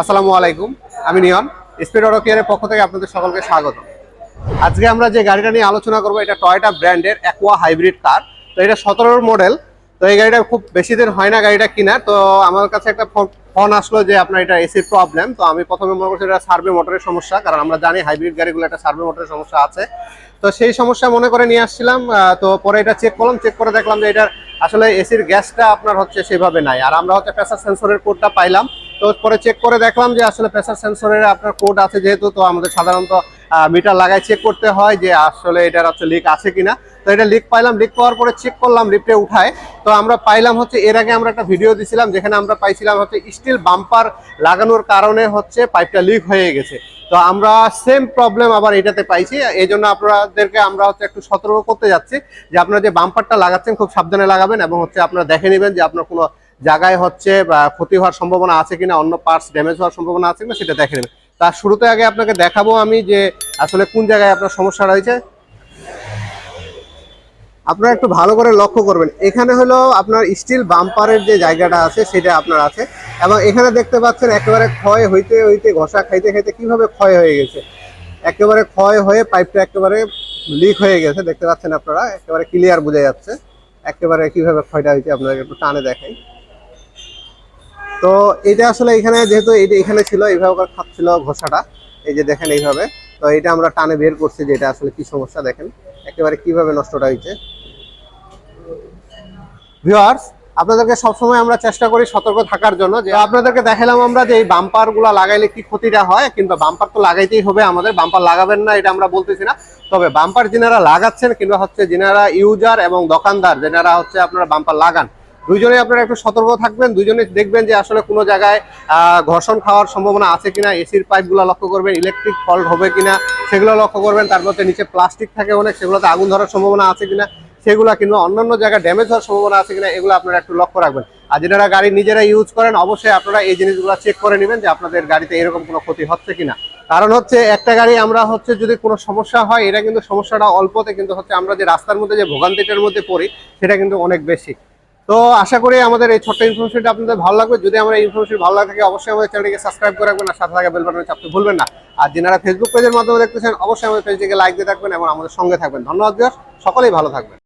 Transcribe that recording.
আসসালামু আলাইকুম, আমি নিয়ন স্পিড অটো কেয়ারের পক্ষ থেকে আপনাদের সকলকে স্বাগত। আজকে আমরা যে গাড়িটা নিয়ে আলোচনা করব এটা টয়োটা ব্র্যান্ডের অ্যাকোয়া হাইব্রিড কার। তো এটা 17 মডেল। তো এই গাড়িটা খুব বেশি দিন হয় না গাড়িটা কিনা। তো আমার কাছে একটা ফোন আসলো যে আপনার এটা এসির প্রবলেম। তো আমি প্রথমে মনে করছি এটা সার্ভে মোটরের সমস্যা, কারণ আমরা জানি হাইব্রিড গাড়িগুলো একটা সার্ভে মোটরের সমস্যা আছে। তো সেই সমস্যা মনে করে নিয়ে আসছিলাম। তো পরে এটা চেক করলাম, চেক করে দেখলাম যে এটার আসলে এসির গ্যাসটা আপনার হচ্ছে সেভাবে নাই। আর আমরা হচ্ছে প্রেসার সেন্সরের কোডটা পাইলাম। তো পরে চেক করে দেখলাম যে আসলে প্রেসার সেন্সরের আপনার কোড আছে যেহেতু, তো আমাদের সাধারণত মিটার লাগাই চেক করতে হয় যে আসলে এটার হচ্ছে লিক আছে কিনা। তো এটা লিক পাইলাম, লিক পাওয়ার পরে চেক করলাম লিফটে উঠায়। তো আমরা পাইলাম হচ্ছে এর আগে আমরা একটা ভিডিও দিছিলাম যেখানে আমরা পাইছিলাম হচ্ছে স্টিল বাম্পার লাগানোর কারণে হচ্ছে পাইপটা লিক হয়ে গেছে। তো আমরা সেম প্রবলেম আবার এটাতে পাইছি। এই জন্য আপনাদেরকে আমরা হচ্ছে একটু সতর্ক করতে যাচ্ছি যে আপনারা যে বাম্পারটা লাগাচ্ছেন খুব সাবধানে লাগাবেন, এবং হচ্ছে আপনারা দেখে নেবেন যে আপনার কোনো জায়গায় হচ্ছে ক্ষতি হওয়ার সম্ভাবনা আছে কিনা, অন্য পার্টস ড্যামেজ হওয়ার সম্ভাবনা আছে কিনা সেটা দেখে নেবেন। তার শুরুতে আগে আপনাকে দেখাবো আমি যে আসলে কোন জায়গায় আপনার সমস্যা রয়েছে। আপনারা একটু ভালো করে লক্ষ্য করবেন, এখানে হলো আপনার স্টিল বাম্পারের যে জায়গাটা আছে সেটা আপনার আছে, এবং এখানে দেখতে পাচ্ছেন একেবারে ক্ষয় হইতে হইতে ঘষা খাইতে খাইতে কিভাবে ক্ষয় হয়ে গেছে। একেবারে ক্ষয় হয়ে পাইপটা একেবারে লিক হয়ে গেছে, দেখতে পাচ্ছেন আপনারা, একেবারে ক্লিয়ার বোঝা যাচ্ছে একেবারে কিভাবে ক্ষয়টা হয়েছে। আপনাকে একটু টানে দেখাই। তো এটা আসলে এখানে যেহেতু এটা এখানে ছিল এইভাবে করে খাচ্ছিল ঘষাটা, এই যে দেখেন এইভাবে। তো এটা আমরা টানে বের করছি যে এটা আসলে কি সমস্যা, দেখেন একেবারে কিভাবে নষ্টটা হয়েছে। ভিউয়ার্স, আপনাদেরকে সবসময় আমরা চেষ্টা করি সতর্ক থাকার জন্য, যে আপনাদেরকে দেখালাম আমরা যে এই বাম্পার গুলা লাগাইলে কি ক্ষতিটা হয়, কিংবা বাম্পার তো লাগাইতেই হবে আমাদের, বাম্পার লাগাবেন না এটা আমরা বলতেছি না। তবে বাম্পার যেনারা লাগাচ্ছেন কিংবা হচ্ছে যেনারা ইউজার এবং দোকানদার যেনারা হচ্ছে আপনারা বাম্পার লাগান, দুইজনে আপনারা একটু সতর্ক থাকবেন। দুইজনে দেখবেন যে আসলে কোনো জায়গায় ঘর্ষণ খাওয়ার সম্ভাবনা আছে কিনা, এসির পাইপগুলো লক্ষ্য করবেন, ইলেকট্রিক ফল্ট হবে কিনা সেগুলো লক্ষ্য করবেন। তারপর নিচে প্লাস্টিক থাকে অনেক, সেগুলোতে আগুন ধরার সম্ভাবনা আছে কিনা সেগুলো, কিংবা অন্যান্য জায়গায় ড্যামেজ হওয়ার সম্ভাবনা আছে কিনা এগুলো আপনারা একটু লক্ষ্য রাখবেন। আর যারা গাড়ি নিজেরা ইউজ করেন অবশ্যই আপনারা এই জিনিসগুলো চেক করে নেবেন যে আপনাদের গাড়িতে এরকম কোনো ক্ষতি হচ্ছে কিনা। কারণ হচ্ছে একটা গাড়ি আমরা হচ্ছে যদি কোনো সমস্যা হয়, এটা কিন্তু সমস্যাটা অল্পতে, কিন্তু হচ্ছে আমরা যে রাস্তার মধ্যে যে ভোগান্তিটার মধ্যে পড়ি সেটা কিন্তু অনেক বেশি। তো আশা করি আমাদের এই ছোট্ট ইনফরমেশনটা আপনাদের ভালো লাগবে। যদি আমার এই ইনফরমেশন ভালো লাগে থাকে অবশ্যই আমাদের চ্যানেলটিকে সাবস্ক্রাইব করে রাখবেন, আর সাথে থাকা বেল বাটনে চাপতে ভুলবেন না। আর যারা ফেসবুক পেজের মাধ্যমে দেখতেছেন অবশ্যই আমাদের পেজটিকে লাইক দিয়ে থাকবেন এবং আমাদের সঙ্গে থাকবেন। ধন্যবাদ, সকলেই ভালো থাকবেন।